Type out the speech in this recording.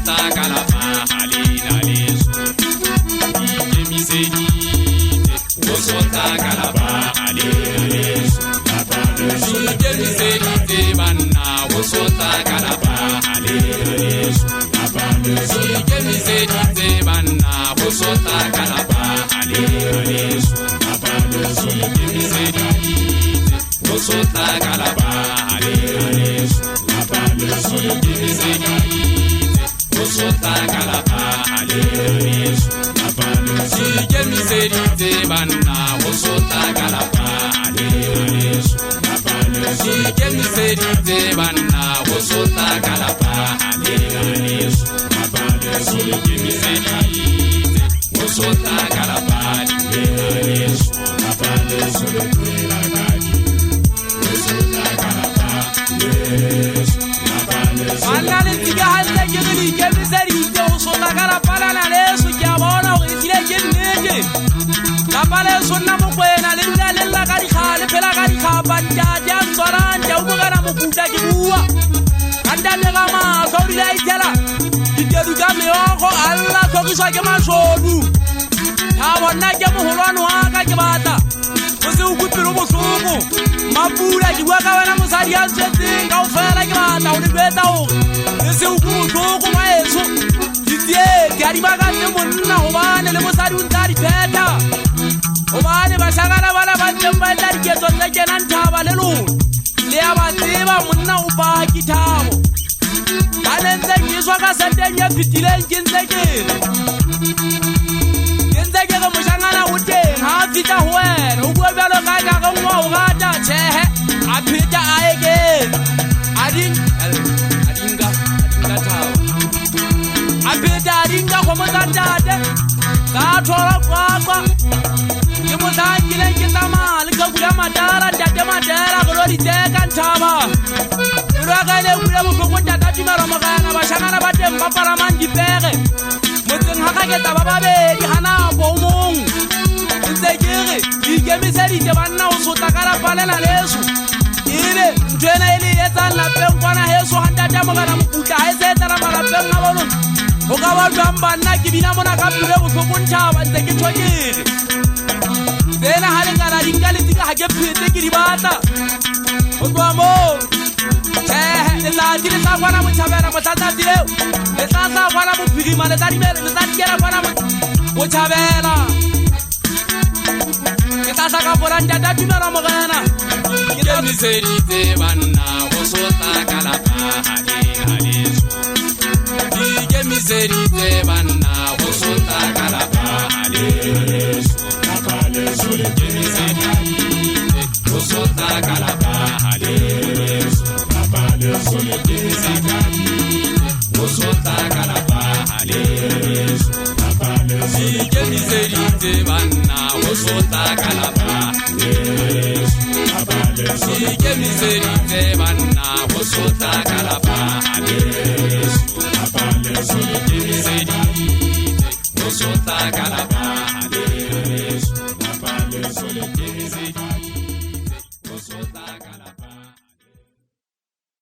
sota kalapa halina leso ikemisedite o sota kalapa halina leso ikemisedite banna o sota kalapa halina leso ikemisedite banna o sota kalapa halina leso ikemisedite o sota kalapa halina leso Osota kalapa aleso ikemisedite banna osota kalapa aleso ikemisedite banna osota kalapa aleso ikemisedite osota kalapa aleso Anale tiga halle geli kemiseri to sona kala pala na leso kya bona o isile genege la pala sonna mo kwena le la kali khale pela kali khabanja jansora njaugo kana mukuta kibuwa anda le kama sauri la itela iteru game oko alla ko kiswa ke mashodu ha bona ke moholwana wa ka ke bata o se o kupiro bohloko mapula di bua ka wena mosadi a tsetseng ka o fela ke bata o di beta o se o kutloko maeso ditie di a di baka tse monna go bane le mosadi o ntse a di pheta go bane basakana bana ba ntseng ba etla diketso tse kenang thaba le lona le ya ba tseba monna o baki thabo ba ne ntse ke swa ka senteng ya fitileng ke ntse ke moshangana o teng ha a fita ho wena o bua bjalo ka ka ga ngwa o rata tjhehe a pheta a eke adinga thaba a pheta adinga go mo tsatate ka thola kwakwa ke mo tsankile ke tsamale ka bula matara tate matera go lo di teka thaba re ga le bula bohloko tata dimara mogana ba shangana ba teng ba paramang dipege motseng ha ka ke taba ba bedi hana bo mong ntse kere ikemisedite banna o sota kala palela leso ile ntwena ile etsa lapeng kwana heso handata mogana mokuta ha se etsa malapeng a bona o ka ba jwang banna ke bina mona ka pule bohloko ntaba ntse ke tshwakere tsena ha le ngala dinkale tsika ha ke phete ke di batla o tswa mo le la dire sa kwana mo tshabela mo tsatsa dileo le sa kwana mo phirima le tadimela le tadikela kwana mo tshabela ke tsa ka bolanda da dumela mo gana ke misedite banna go sota kalapa haleso ke misedite banna go sota kalapa haleso ke misedite go sota kalapa haleso osota kalapa haleso ikemisedite banna osota kalapa haleso ikemisedite